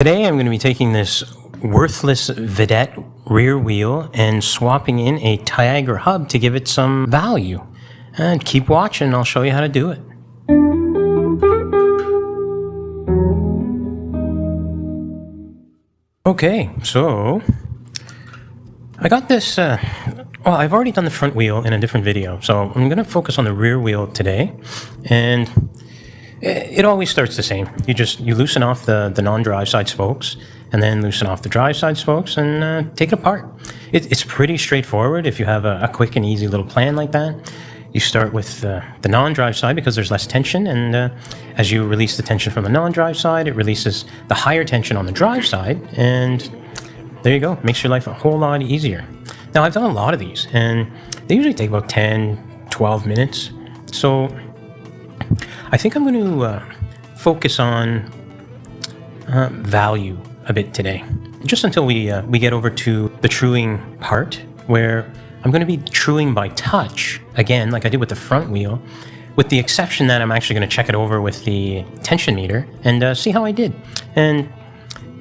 Today I'm going to be taking this worthless Vedette rear wheel and swapping in a Tiagra hub to give it some value. And keep watching, I'll show you how to do it. Okay, so I got this, I've already done the front wheel in a different video, so I'm going to focus on the rear wheel today. And it always starts the same. You loosen off the non-drive side spokes, and then loosen off the drive side spokes and take it apart. It's pretty straightforward if you have a quick and easy little plan like that. You start with the non-drive side because there's less tension, and as you release the tension from the non-drive side, it releases the higher tension on the drive side, and there you go. Makes your life a whole lot easier. Now, I've done a lot of these, and they usually take about 10, 12 minutes. So I think I'm going to focus on value a bit today, just until we get over to the truing part, where I'm going to be truing by touch, again, like I did with the front wheel, with the exception that I'm actually going to check it over with the tension meter and see how I did. And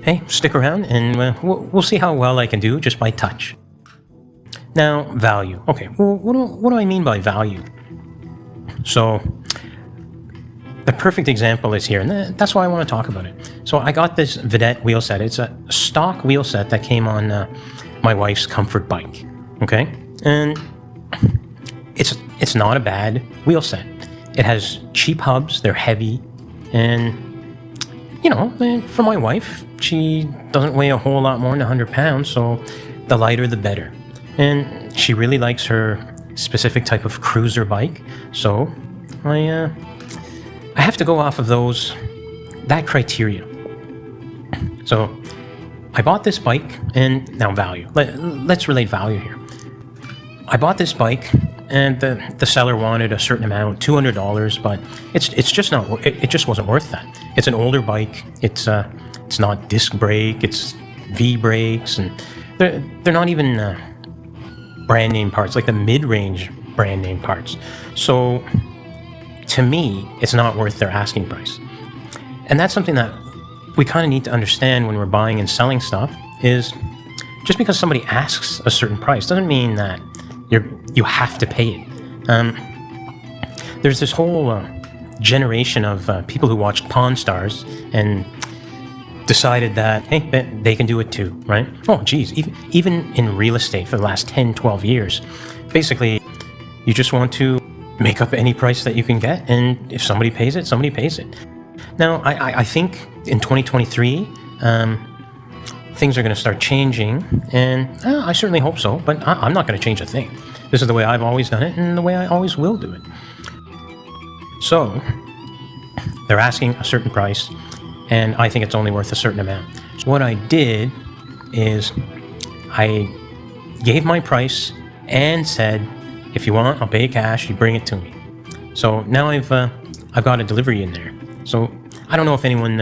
hey, stick around and we'll see how well I can do just by touch. Now, value. Okay, well, what do I mean by value? So the perfect example is here, and that's why I want to talk about it. So I got this Vedette wheel set. It's a stock wheel set that came on my wife's comfort bike, okay? And it's not a bad wheel set. It has cheap hubs, they're heavy, and, you know, for my wife, she doesn't weigh a whole lot more than 100 pounds, so the lighter the better. And she really likes her specific type of cruiser bike, so I have to go off of that criteria. So I bought this bike, and now value. Let's relate value here. I bought this bike, and the seller wanted a certain amount, $200, but it just wasn't worth that. It's an older bike. It's not disc brake. It's V brakes, and they're not even brand name parts, like the mid-range brand name parts. So to me, it's not worth their asking price. And that's something that we kind of need to understand when we're buying and selling stuff, is just because somebody asks a certain price doesn't mean that you have to pay it. There's this whole generation of people who watched Pawn Stars and decided that, hey, they can do it too, right? Oh, geez, even in real estate for the last 10, 12 years, basically, you just want to make up any price that you can get, and if somebody pays it, somebody pays it. Now, I think in 2023, things are going to start changing, and I certainly hope so, but I'm not going to change a thing. This is the way I've always done it, and the way I always will do it. So, they're asking a certain price, and I think it's only worth a certain amount. So what I did is I gave my price and said, if you want, I'll pay cash, you bring it to me. So now I've got a delivery in there. So I don't know if anyone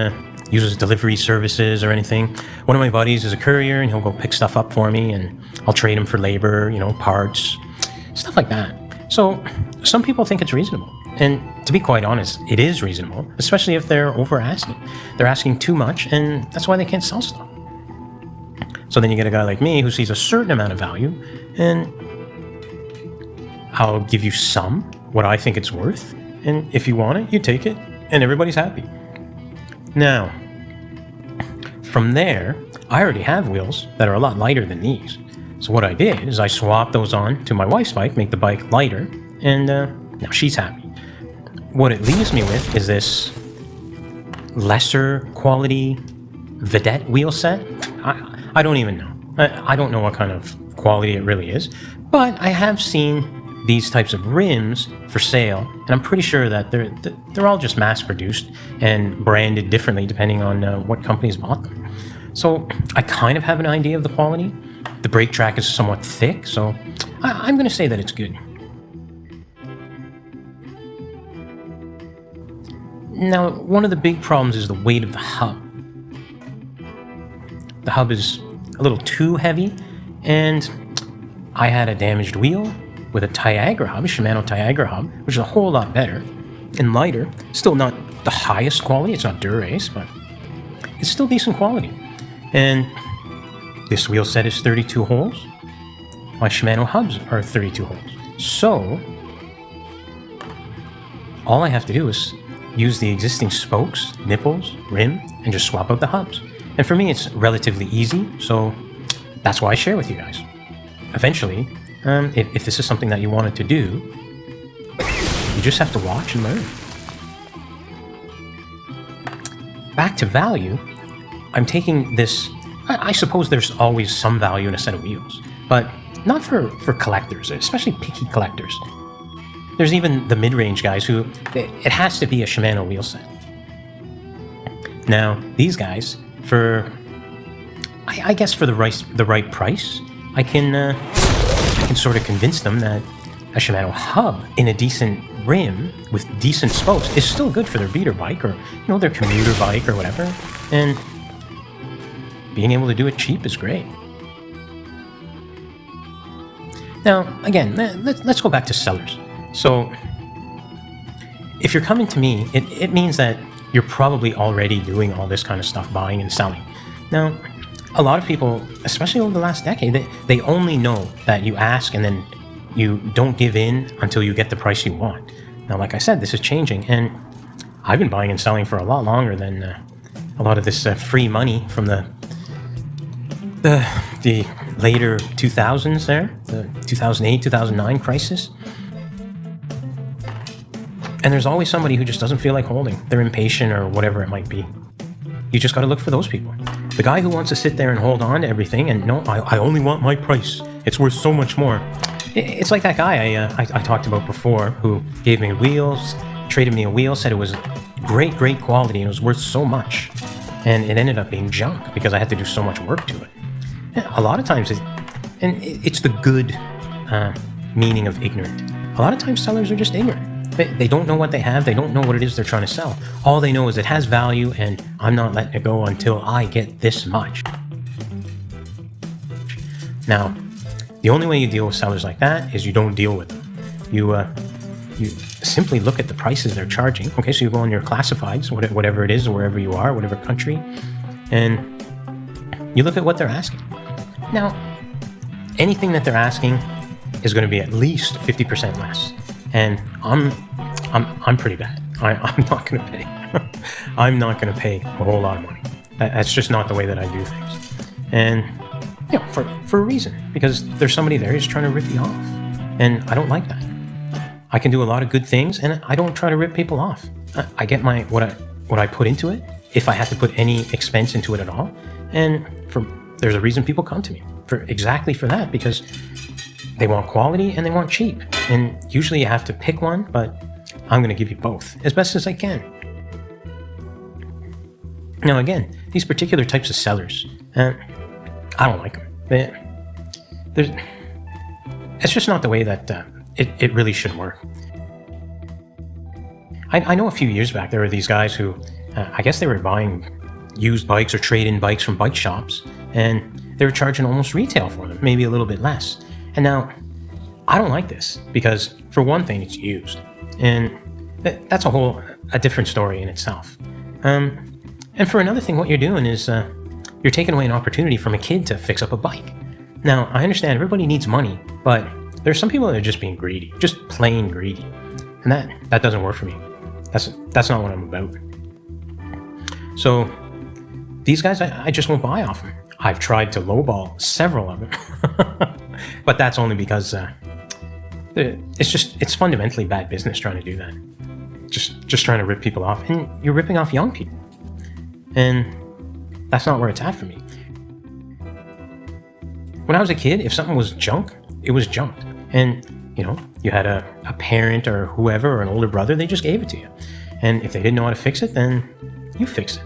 uses delivery services or anything. One of my buddies is a courier, and he'll go pick stuff up for me, and I'll trade him for labor, parts, stuff like that. So some people think it's reasonable. And to be quite honest, it is reasonable, especially if they're over asking. They're asking too much, and that's why they can't sell stuff. So then you get a guy like me who sees a certain amount of value, and I'll give you what I think it's worth, and if you want it, you take it, and everybody's happy. Now, from there, I already have wheels that are a lot lighter than these. So what I did is I swapped those on to my wife's bike, make the bike lighter, and now she's happy. What it leaves me with is this lesser quality Vedette wheel set. I don't even know. I don't know what kind of quality it really is, but I have seen these types of rims for sale, and I'm pretty sure that they're all just mass-produced and branded differently depending on what companies bought them. So I kind of have an idea of the quality. The brake track is somewhat thick, so I'm going to say that it's good. Now, one of the big problems is the weight of the hub. The hub is a little too heavy, and I had a damaged wheel with a Tiagra hub, a Shimano Tiagra hub, which is a whole lot better and lighter. Still not the highest quality, it's not Dura-Ace, but it's still decent quality. And this wheel set is 32 holes. My Shimano hubs are 32 holes. So all I have to do is use the existing spokes, nipples, rim, and just swap out the hubs. And for me, it's relatively easy, so that's why I share with you guys. Eventually, if this is something that you wanted to do, you just have to watch and learn. Back to value, I'm taking this. I suppose there's always some value in a set of wheels, but not for collectors, especially picky collectors. There's even the mid-range guys who, it has to be a Shimano wheel set. Now, these guys, I guess for the right price, I can sort of convince them that a Shimano hub in a decent rim with decent spokes is still good for their beater bike or their commuter bike or whatever, and being able to do it cheap is great. Now, again, let's go back to sellers. So, if you're coming to me, it means that you're probably already doing all this kind of stuff, buying and selling. Now, a lot of people, especially over the last decade, they only know that you ask and then you don't give in until you get the price you want. Now, like I said, this is changing, and I've been buying and selling for a lot longer than a lot of this free money from the later 2000s there, the 2008, 2009 crisis. And there's always somebody who just doesn't feel like holding. They're impatient or whatever it might be. You just got to look for those people. The guy who wants to sit there and hold on to everything and no, I only want my price. It's worth so much more. It's like that guy I talked about before who gave me wheels, traded me a wheel, said it was great quality and it was worth so much. And it ended up being junk because I had to do so much work to it. A lot of times, it's the good meaning of ignorant. A lot of times sellers are just ignorant. They don't know what they have. They don't know what it is they're trying to sell. All they know is it has value and I'm not letting it go until I get this much. Now, the only way you deal with sellers like that is you don't deal with them. You simply look at the prices they're charging. Okay, so you go on your classifieds, whatever it is, wherever you are, whatever country, and you look at what they're asking. Now, anything that they're asking is going to be at least 50% less. And I'm pretty bad. I'm not going to pay. I'm not going to pay a whole lot of money. That's just not the way that I do things. And for a reason, because there's somebody there who's trying to rip you off, and I don't like that. I can do a lot of good things, and I don't try to rip people off. I get what I put into it, if I have to put any expense into it at all, and there's a reason people come to me for that, because they want quality and they want cheap. And usually you have to pick one, but I'm going to give you both as best as I can. Now, again, these particular types of sellers, I don't like them. It's just not the way that it really should work. I know a few years back there were these guys who, I guess they were buying used bikes or trade-in bikes from bike shops, and they were charging almost retail for them, maybe a little bit less. And now, I don't like this because, for one thing, it's used. And that's a different story in itself. And for another thing, what you're doing is you're taking away an opportunity from a kid to fix up a bike. Now, I understand everybody needs money, but there's some people that are just being greedy, just plain greedy. And that doesn't work for me. That's not what I'm about. So, these guys, I just won't buy off them. I've tried to lowball several of them. But that's only because it's fundamentally bad business trying to do that. Just trying to rip people off. And you're ripping off young people. And that's not where it's at for me. When I was a kid, if something was junk, it was junked. And, you had a parent or whoever or an older brother, they just gave it to you. And if they didn't know how to fix it, then you fix it.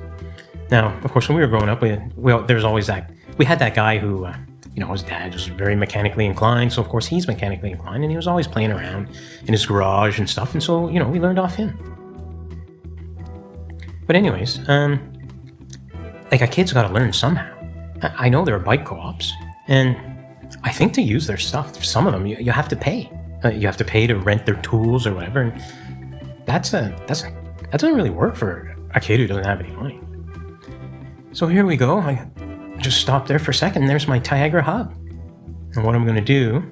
Now, of course, when we were growing up, there was always we had that guy who, his dad was very mechanically inclined, so of course he's mechanically inclined, and he was always playing around in his garage and stuff, and so, we learned off him. But anyways, a kid's got to learn somehow. I know there are bike co-ops, and I think to use their stuff, some of them, you have to pay. You have to pay to rent their tools or whatever, and that doesn't really work for a kid who doesn't have any money. So here we go. I just stopped there for a second. There's my Tiagra hub. And what I'm going to do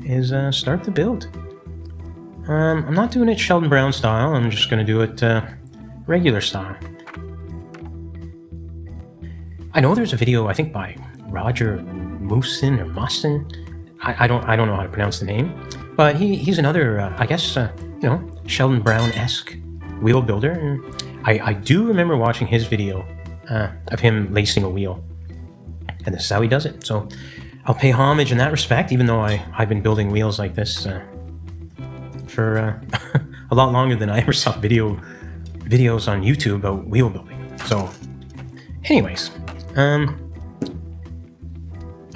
is start the build. I'm not doing it Sheldon Brown style. I'm just going to do it regular style. I know there's a video, I think by Roger Moosin or Mawson. I don't know how to pronounce the name, but he's another I guess Sheldon Brown-esque wheel builder, and I do remember watching his video of him lacing a wheel, and this is how he does it. So I'll pay homage in that respect, even though I've been building wheels like this for a lot longer than I ever saw videos on YouTube about wheel building. So anyways, I'm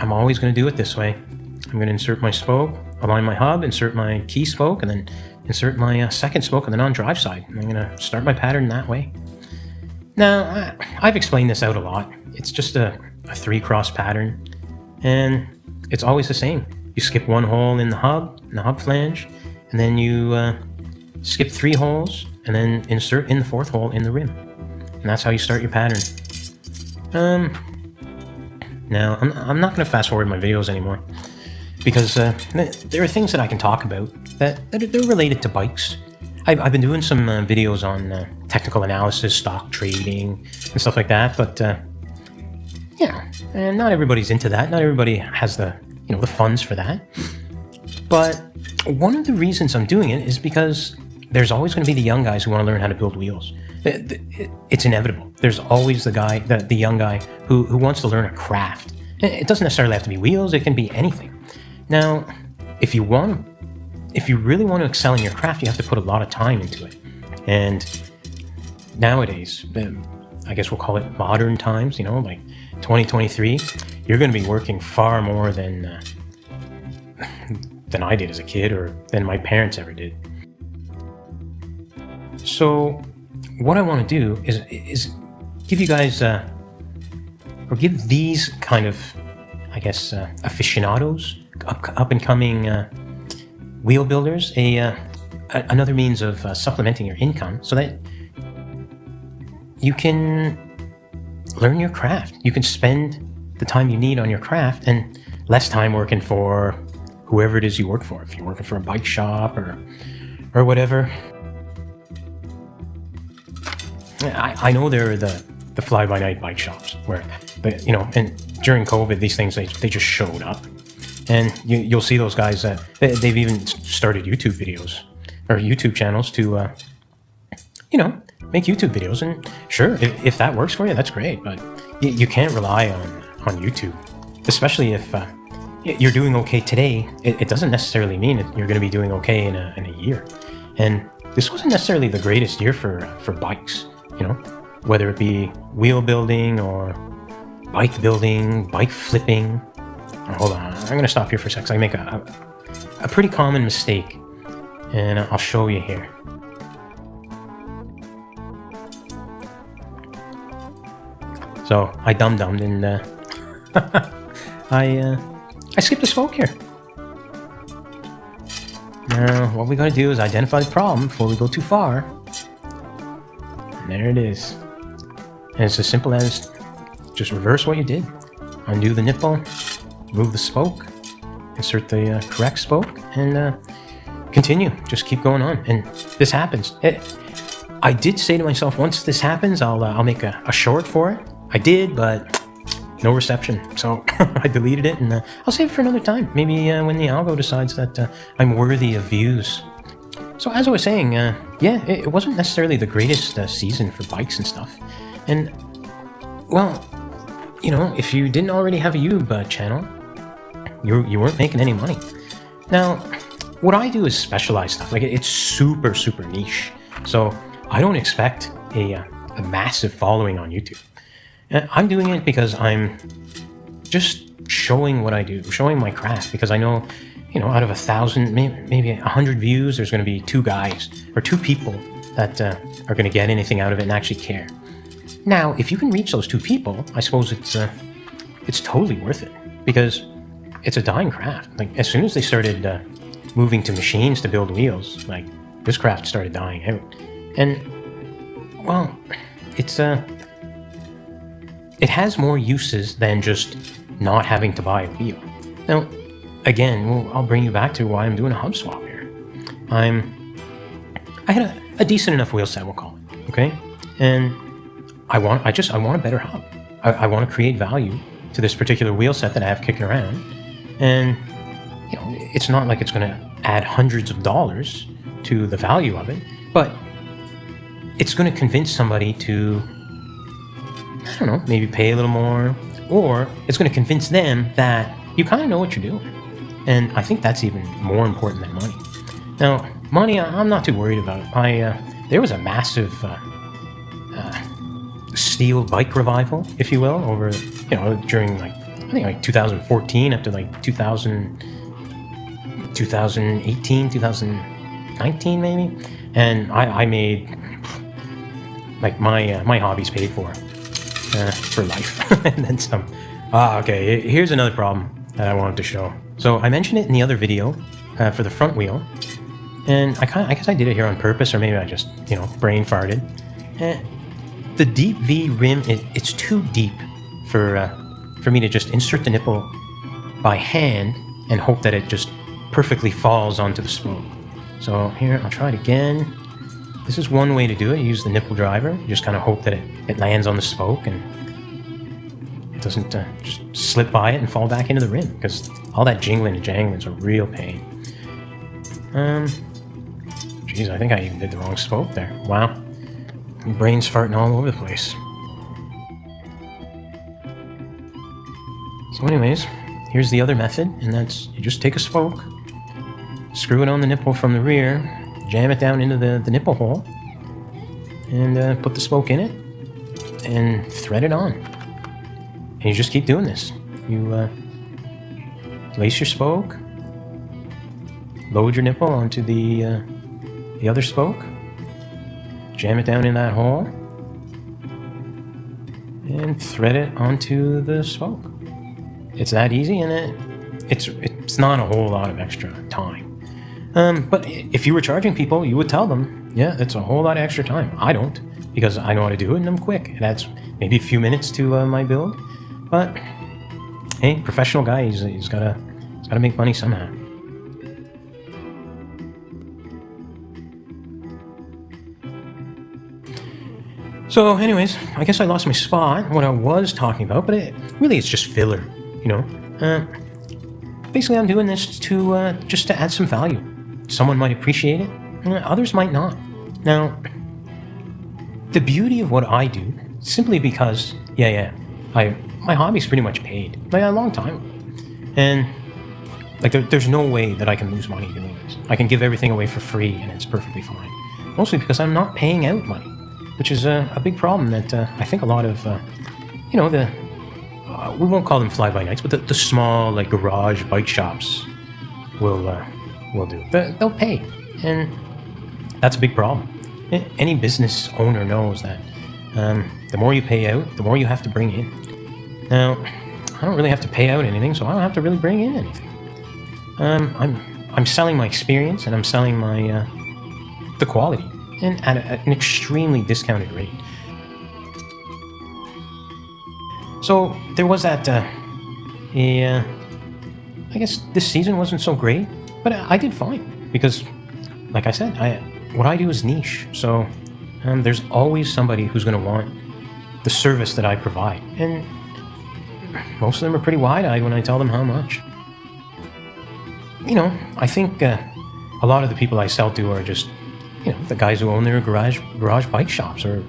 always going to do it this way. I'm going to insert my spoke, align my hub, insert my key spoke, and then insert my second spoke on the non-drive side. I'm going to start my pattern that way. Now, I've explained this out a lot. It's just a 3-cross pattern, and it's always the same. You skip 1 hole in the hub flange, and then you skip 3 holes, and then insert in the 4th hole in the rim. And that's how you start your pattern. Now, I'm not going to fast forward my videos anymore, because there are things that I can talk about that they're related to bikes. I've been doing some videos on technical analysis, stock trading, and stuff like that, but yeah, and not everybody's into that. Not everybody has the funds for that. But one of the reasons I'm doing it is because there's always going to be the young guys who want to learn how to build wheels. It's inevitable. There's always the young guy who wants to learn a craft. It doesn't necessarily have to be wheels. It can be anything. Now, if you really want to excel in your craft, you have to put a lot of time into it. And nowadays, I guess we'll call it modern times, like 2023, you're going to be working far more than I did as a kid, or than my parents ever did. So what I want to do is give you guys, or give these kind of, I guess, aficionados, up and coming wheel builders, another means of supplementing your income, so that you can learn your craft. You can spend the time you need on your craft and less time working for whoever it is you work for. If you're working for a bike shop or whatever. I know there are the fly-by-night bike shops where, and during COVID, these things, they just showed up. And you'll see those guys that they've even started YouTube videos or YouTube channels to, make YouTube videos. And sure, if that works for you, that's great. But you can't rely on YouTube, especially if you're doing okay today. It doesn't necessarily mean that you're going to be doing okay in a year. And this wasn't necessarily the greatest year for bikes, whether it be wheel building or bike building, bike flipping. Hold on, I'm going to stop here for a sec. I make a pretty common mistake, and I'll show you here. So I dum-dummed and I skipped a spoke here. Now what we got to do is identify the problem before we go too far. And there it is. And it's as simple as just reverse what you did. Undo the nipple, move the spoke, insert the correct spoke, and continue. Just keep going on. And this happens. I did say to myself, once this happens, I'll make a short for it. I did, but no reception. So I deleted it, and I'll save it for another time. Maybe when the algo decides that I'm worthy of views. So as I was saying, it wasn't necessarily the greatest season for bikes and stuff. And, well, if you didn't already have a YouTube channel, you weren't making any money. Now, what I do is specialized stuff. Like, it's super, super niche. So I don't expect a massive following on YouTube. I'm doing it because I'm just showing what I do, showing my craft, because I know, out of 1,000, maybe 100 views, there's going to be 2 guys or 2 people that are going to get anything out of it and actually care. Now, if you can reach those 2 people, I suppose it's totally worth it, because it's a dying craft. Like, as soon as they started moving to machines to build wheels, like, this craft started dying out. And, well, it's it has more uses than just not having to buy a wheel. Now, again, I'll bring you back to why I'm doing a hub swap here. I had a decent enough wheel set, we'll call it, okay? And I want a better hub. I want to create value to this particular wheel set that I have kicking around. And, you know, it's not like it's going to add hundreds of dollars to the value of it, but it's going to convince somebody to, I don't know, maybe pay a little more, or it's going to convince them that you kind of know what you're doing. And I think that's even more important than money. Now, money, I'm not too worried about it. There was a massive steel bike revival, if you will, over, you know, during like, I think like 2014 up to like 2018, 2019 maybe. And I made, like, my hobby's paid for life. And then some. Okay, here's another problem that I wanted to show. So I mentioned it in the other video for the front wheel, and I guess I did it here on purpose, or maybe I just, you know, brain farted. The deep V rim, it's too deep for me to just insert the nipple by hand and hope that it just perfectly falls onto the spoke. So here, I'll try it again. This is one way to do it. You use the nipple driver. You just kind of hope that it lands on the spoke and it doesn't just slip by it and fall back into the rim, because all that jingling and jangling is a real pain. Geez, I think I even did the wrong spoke there. Wow. My brain's farting all over the place. So anyways, here's the other method, and that's you just take a spoke, screw it on the nipple from the rear, jam it down into the nipple hole, and put the spoke in it, and thread it on. And you just keep doing this. You lace your spoke, load your nipple onto the other spoke, jam it down in that hole, and thread it onto the spoke. It's that easy, and it's not a whole lot of extra time. But if you were charging people, you would tell them, yeah, it's a whole lot of extra time. I don't, because I know how to do it and I'm quick. It adds maybe a few minutes to my build. But hey, professional guy, he's gotta make money somehow. So anyways, I guess I lost my spot, what I was talking about, but it's just filler, you know. Basically, I'm doing this to just to add some value. Someone might appreciate it, others might not. Now, the beauty of what I do, simply because, my hobby's pretty much paid, like a long time, and like there's no way that I can lose money doing this. I can give everything away for free, and it's perfectly fine. Mostly because I'm not paying out money, which is a big problem that I think a lot of, we won't call them fly-by-nights, but the small, like, garage bike shops will do. They'll pay, and that's a big problem. Any business owner knows that the more you pay out, the more you have to bring in. Now, I don't really have to pay out anything, so I don't have to really bring in anything. I'm selling my experience, and I'm selling my the quality, and at an extremely discounted rate. So there was that. I guess this season wasn't so great, but I did fine because, like I said, what I do is niche. So there's always somebody who's going to want the service that I provide, and most of them are pretty wide-eyed when I tell them how much. You know, I think a lot of the people I sell to are just, the guys who own their garage bike shops, or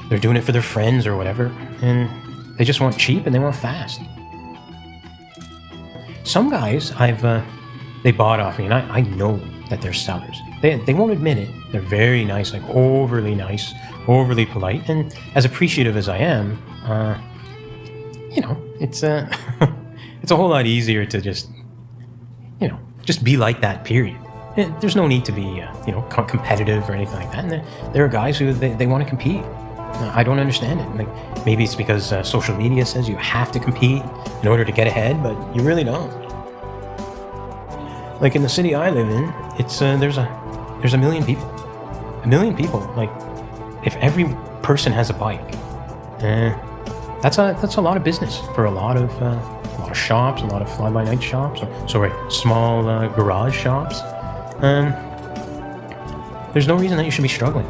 they're doing it for their friends or whatever, and they just want cheap and they want fast. Some guys they bought off me, and I know that they're sellers. They won't admit it. They're very nice, like overly nice, overly polite, and as appreciative as I am, it's it's a whole lot easier to just be like that, period. There's no need to be competitive or anything like that. And there are guys who they want to compete. I don't understand it. Like, maybe it's because social media says you have to compete in order to get ahead, but you really don't. Like in the city I live in, it's there's a million people. A million people. Like, if every person has a bike, that's a lot of business for a lot of shops, a lot of fly-by-night shops, small garage shops. There's no reason that you should be struggling.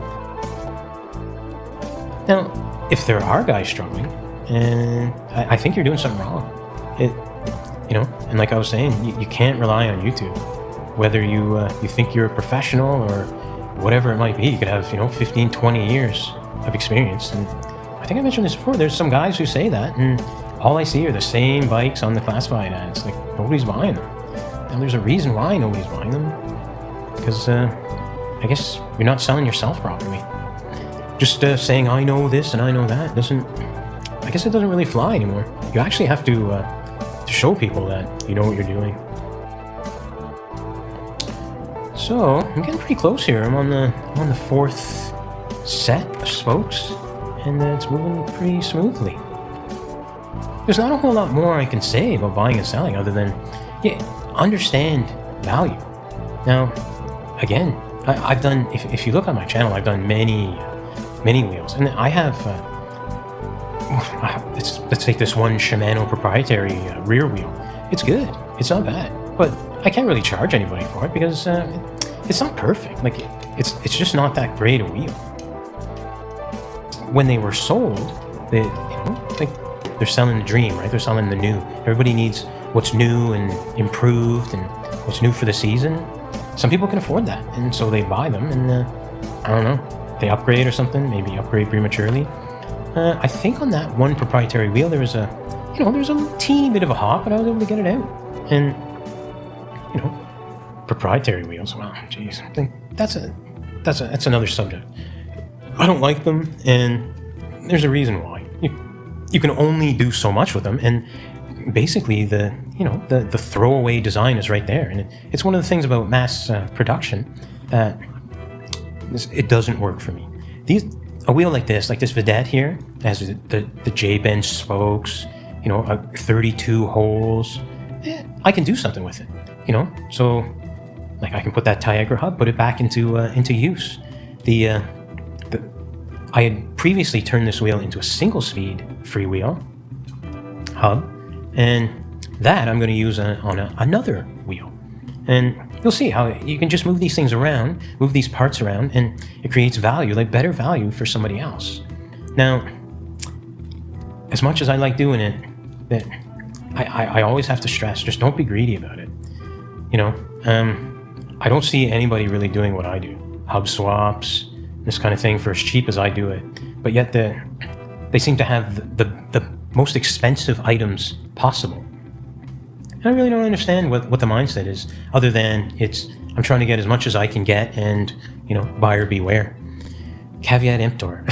Now, if there are guys struggling, and I think you're doing something wrong. And like I was saying, you can't rely on YouTube. Whether you think you're a professional or whatever it might be, you could have 15, 20 years of experience. And I think I mentioned this before. There's some guys who say that, and all I see are the same bikes on the classified ads. Like, nobody's buying them. And there's a reason why nobody's buying them, because I guess you're not selling yourself properly. Just saying I know this and I know that I guess it doesn't really fly anymore. You actually have to show people that you know what you're doing. So I'm getting pretty close here. I'm on the fourth set of spokes, and it's moving pretty smoothly. There's not a whole lot more I can say about buying and selling other than understand value. Now, again, I've done. If you look on my channel, I've done many wheels, and I have. Let's take this one Shimano proprietary rear wheel. It's good. It's not bad, but I can't really charge anybody for it because it's not perfect. Like it's just not that great a wheel. When they were sold, they're selling the dream, right? They're selling the new. Everybody needs what's new and improved and what's new for the season. Some people can afford that, and so they buy them, and I don't know, they upgrade or something. Maybe upgrade prematurely. I think on that one proprietary wheel there was a teeny bit of a hop, but I was able to get it out. And proprietary wheels, well, geez, I think that's another subject. I don't like them, and there's a reason why. You can only do so much with them, and basically the throwaway design is right there, and it's one of the things about mass production that it doesn't work for me. A wheel like this Vedette here, has the J-bend spokes, 32 holes. I can do something with it, So, like, I can put that Tiagra hub, put it back into use. I had previously turned this wheel into a single-speed freewheel hub, and that I'm going to use on another wheel. And you'll see how you can just move these things around, move these parts around, and it creates value, like better value for somebody else. Now, as much as I like doing it, that I always have to stress, just don't be greedy about it. I don't see anybody really doing what I do. Hub swaps, this kind of thing, for as cheap as I do it. But yet they seem to have the most expensive items possible. I really don't understand what the mindset is, other than I'm trying to get as much as I can get, and buyer beware. Caveat emptor.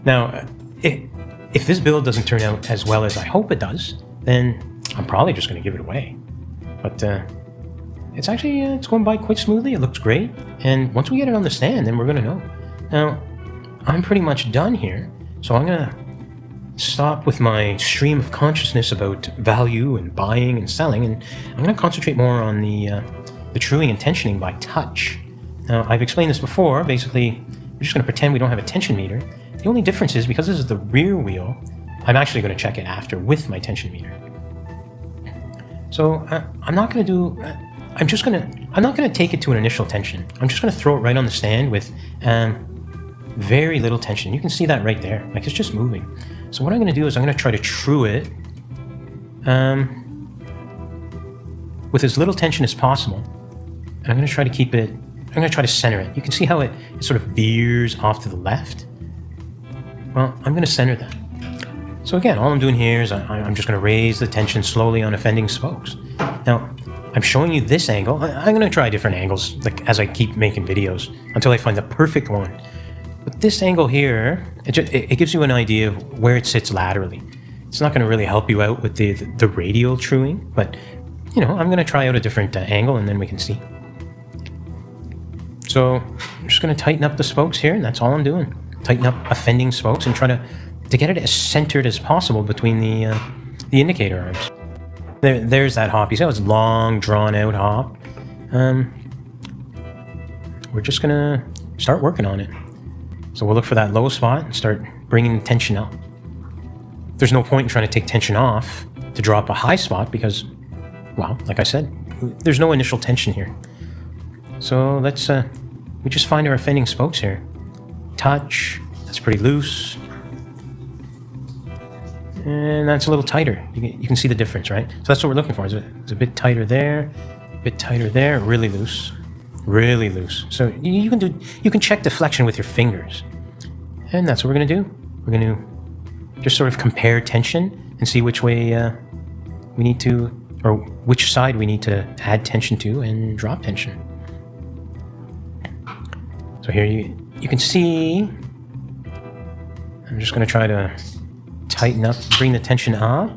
Now, if this build doesn't turn out as well as I hope it does, then I'm probably just going to give it away. But it's going by quite smoothly. It looks great, and once we get it on the stand, then we're going to know. Now, I'm pretty much done here, so I'm going to stop with my stream of consciousness about value and buying and selling, and I'm going to concentrate more on the truing and tensioning by touch. Now, I've explained this before. Basically, we're just going to pretend we don't have a tension meter. The only difference is, because this is the rear wheel, I'm actually going to check it after with my tension meter. So I'm not going to take it to an initial tension. I'm just going to throw it right on the stand with very little tension. You can see that right there. Like, it's just moving. So what I'm going to do is I'm going to try to true it with as little tension as possible. And I'm going to try to keep it, I'm going to try to center it. You can see how it sort of veers off to the left. Well, I'm going to center that. So again, all I'm doing here is I'm just going to raise the tension slowly on offending spokes. Now, I'm showing you this angle. I'm going to try different angles, like, as I keep making videos, until I find the perfect one. But this angle here, it gives you an idea of where it sits laterally. It's not going to really help you out with the radial truing, but I'm going to try out a different angle, and then we can see. So I'm just going to tighten up the spokes here, and that's all I'm doing. Tighten up offending spokes and try to get it as centered as possible between the indicator arms. There's that hop. You see how it's long, drawn out hop? We're just going to start working on it. So we'll look for that low spot and start bringing the tension up. there's no point in trying to take tension off to drop a high spot because, well, like I said, there's no initial tension here. So let's, we just find our offending spokes here. Touch, that's pretty loose. And that's a little tighter. You can see the difference, right? So that's what we're looking for. It's a bit tighter there, a bit tighter there, really loose. Really loose. So you can check deflection with your fingers. And that's what we're gonna do. We're gonna just sort of compare tension and see which way we need to, or which side we need to add tension to and drop tension. So here you can see, I'm just gonna try to tighten up, bring the tension up.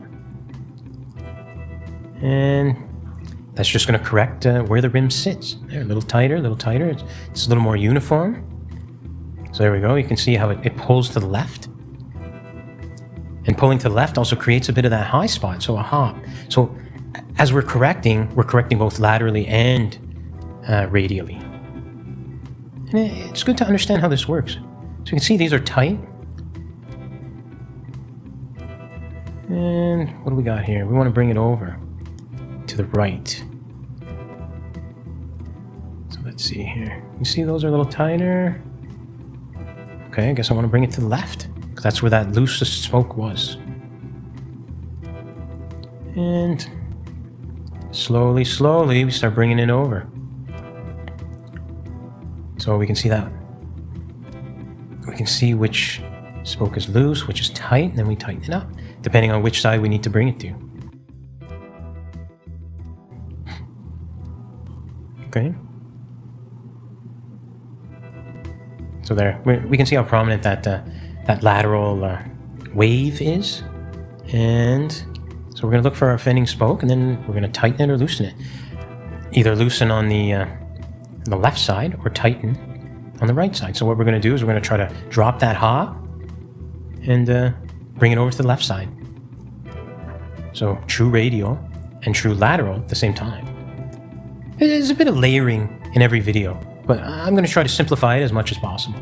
And that's just gonna correct where the rim sits. There, a little tighter, a little tighter. It's a little more uniform. So there we go. You can see how it pulls to the left. And pulling to the left also creates a bit of that high spot, so a hop. So as we're correcting both laterally and radially. And it's good to understand how this works. So you can see these are tight. And what do we got here? We want to bring it over to the right. So let's see here. You see those are a little tighter. Okay, I guess I want to bring it to the left, because that's where that loosest spoke was. And slowly, slowly, we start bringing it over. So we can see that. We can see which spoke is loose, which is tight, and then we tighten it up, depending on which side we need to bring it to. Okay. So there, we can see how prominent that lateral wave is. And so we're going to look for our offending spoke, and then we're going to tighten it or loosen it. Either loosen on the left side or tighten on the right side. So what we're going to do is we're going to try to drop that hop and bring it over to the left side. So true radial and true lateral at the same time. There's a bit of layering in every video, but I'm going to try to simplify it as much as possible.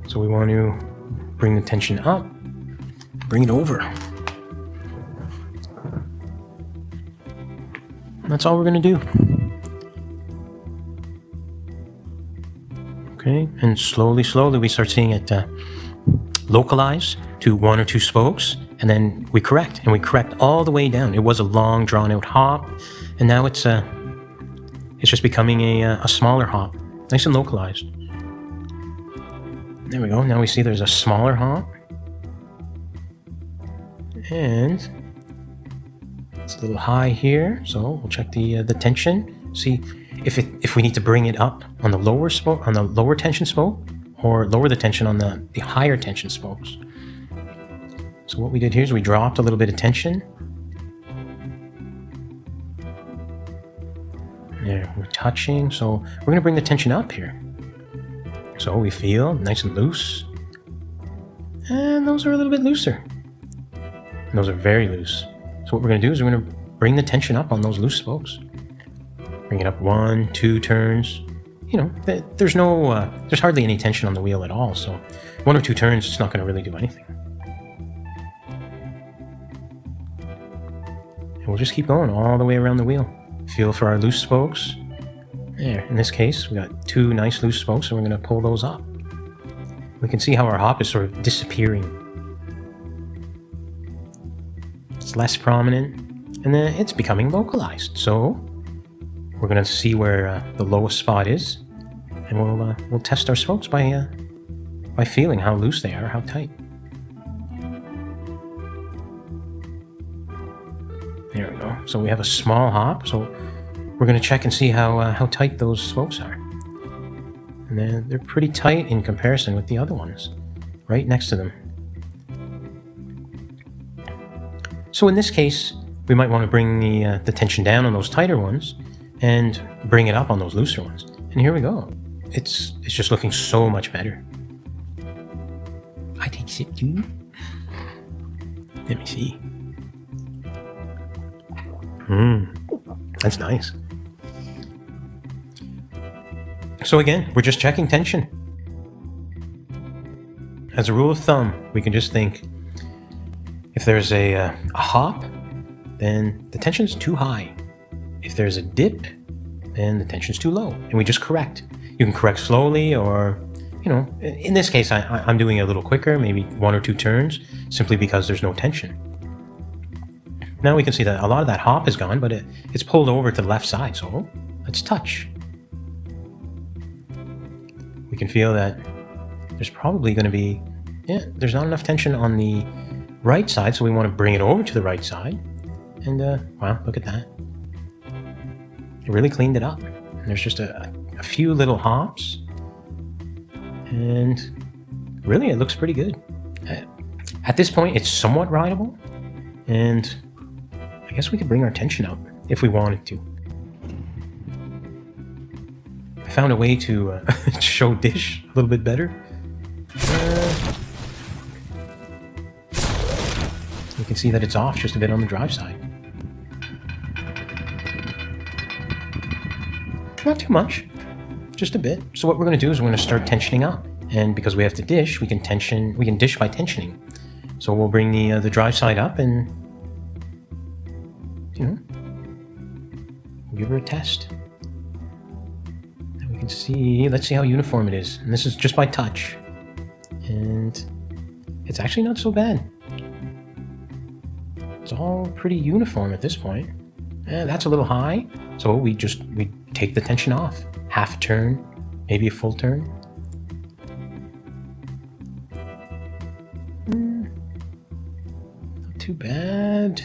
So we want to bring the tension up, bring it over. That's all we're going to do. Okay, and slowly, slowly we start seeing it localize to one or two spokes, and then we correct, and we correct all the way down. It was a long, drawn-out hop, and now it's just becoming a smaller hop, nice and localized. There we go. Now we see there's a smaller hop, and it's a little high here. So we'll check the tension, see if we need to bring it up on the lower spoke, on the lower tension spoke, or lower the tension on the higher tension spokes. So what we did here is we dropped a little bit of tension. There, we're touching, so we're going to bring the tension up here. So we feel nice and loose. And those are a little bit looser. And those are very loose. So what we're going to do is we're going to bring the tension up on those loose spokes. Bring it up 1, 2 turns. You know, there's hardly any tension on the wheel at all. So 1 or 2 turns, it's not going to really do anything. And we'll just keep going all the way around the wheel. Feel for our loose spokes. There, in this case, we got 2 nice loose spokes, and we're going to pull those up. We can see how our hop is sort of disappearing. It's less prominent, and then it's becoming localized. So we're going to see where the lowest spot is, and we'll test our spokes by feeling how loose they are, how tight. There we go. So we have a small hop. So we're going to check and see how tight those spokes are. And they're pretty tight in comparison with the other ones, right next to them. So in this case, we might want to bring the tension down on those tighter ones and bring it up on those looser ones. And here we go. It's just looking so much better. I think so too. Let me see. That's nice. So again, we're just checking tension. as a rule of thumb, we can just think if there's a hop, then the tension's too high. If there's a dip, then the tension's too low, and we just correct. You can correct slowly, or, in this case, I'm doing it a little quicker, maybe 1 or 2 turns, simply because there's no tension. Now we can see that a lot of that hop is gone, but it's pulled over to the left side, so let's touch. We can feel that there's probably going to be, there's not enough tension on the right side, so we want to bring it over to the right side. And wow, look at that. It really cleaned it up. And there's just a few little hops, and really it looks pretty good. At this point, it's somewhat rideable, and I guess we could bring our tension up if we wanted to. I found a way to show dish a little bit better. You can see that it's off just a bit on the drive side. Not too much, just a bit. So what we're going to do is we're going to start tensioning up, and because we have to dish, we can dish by tensioning. So we'll bring the drive side up, and we'll give her a test. And we can see. Let's see how uniform it is. And this is just by touch, and it's actually not so bad. It's all pretty uniform at this point. That's a little high, so we take the tension off. Half turn, maybe a full turn. Not too bad.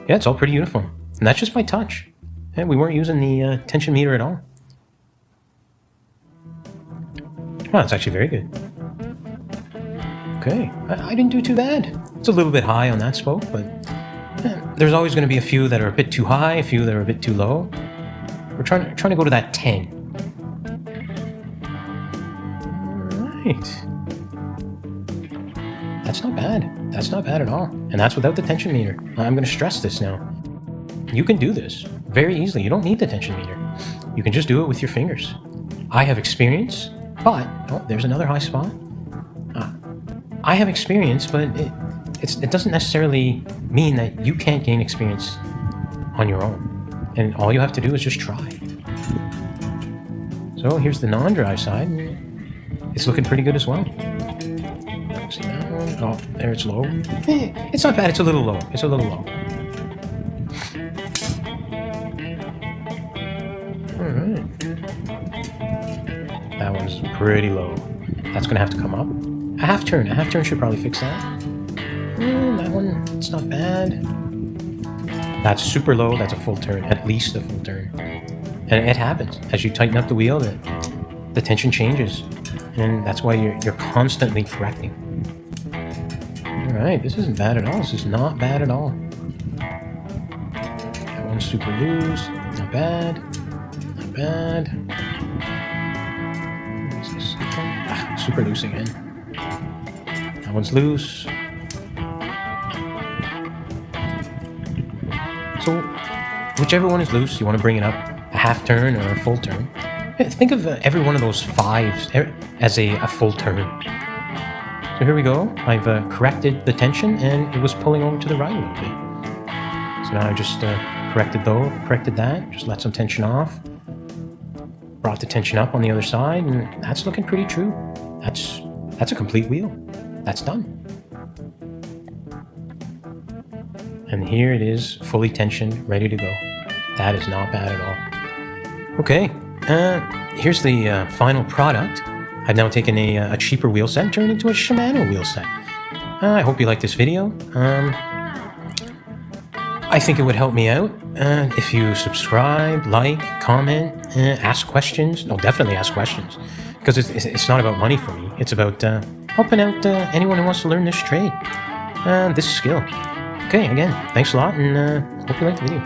Yeah, it's all pretty uniform, and that's just by touch. And we weren't using the tension meter at all. Wow, it's actually very good. Okay, I didn't do too bad. It's a little bit high on that spoke, but there's always going to be a few that are a bit too high, a few that are a bit too low. We're trying to go to that 10. All right. That's not bad. That's not bad at all. And that's without the tension meter. I'm going to stress this now. You can do this very easily. You don't need the tension meter. You can just do it with your fingers. I have experience, but... Oh, there's another high spot. I have experience, but it doesn't necessarily mean that you can't gain experience on your own. And all you have to do is just try. So here's the non-drive side. It's looking pretty good as well. See that one? Oh, there it's low. It's not bad. It's a little low. It's a little low. All right. That one's pretty low. That's going to have to come up. A half turn. A half turn should probably fix that. That one, it's not bad. That's super low. That's a full turn. At least a full turn. And it happens. As you tighten up the wheel, the tension changes. And that's why you're constantly correcting. Alright, this isn't bad at all. This is not bad at all. That one's super loose. Not bad. Not bad. What is this? Super loose again. That one's loose. So, whichever one is loose, you want to bring it up a half turn or a full turn. Think of every one of those fives as a full turn. So here we go. I've corrected the tension, and it was pulling over to the right a little bit. So now I just corrected that. Just let some tension off. Brought the tension up on the other side, and that's looking pretty true. That's a complete wheel. That's done. And here it is, fully tensioned, ready to go. That is not bad at all. Okay, here's the final product. I've now taken a cheaper wheel set and turned it into a Shimano wheel set. I hope you like this video. I think it would help me out if you subscribe, like, comment, ask questions. No, definitely ask questions. Because it's not about money for me. It's about helping out anyone who wants to learn this trade, this skill. Okay, again, thanks a lot, and hope you liked the video.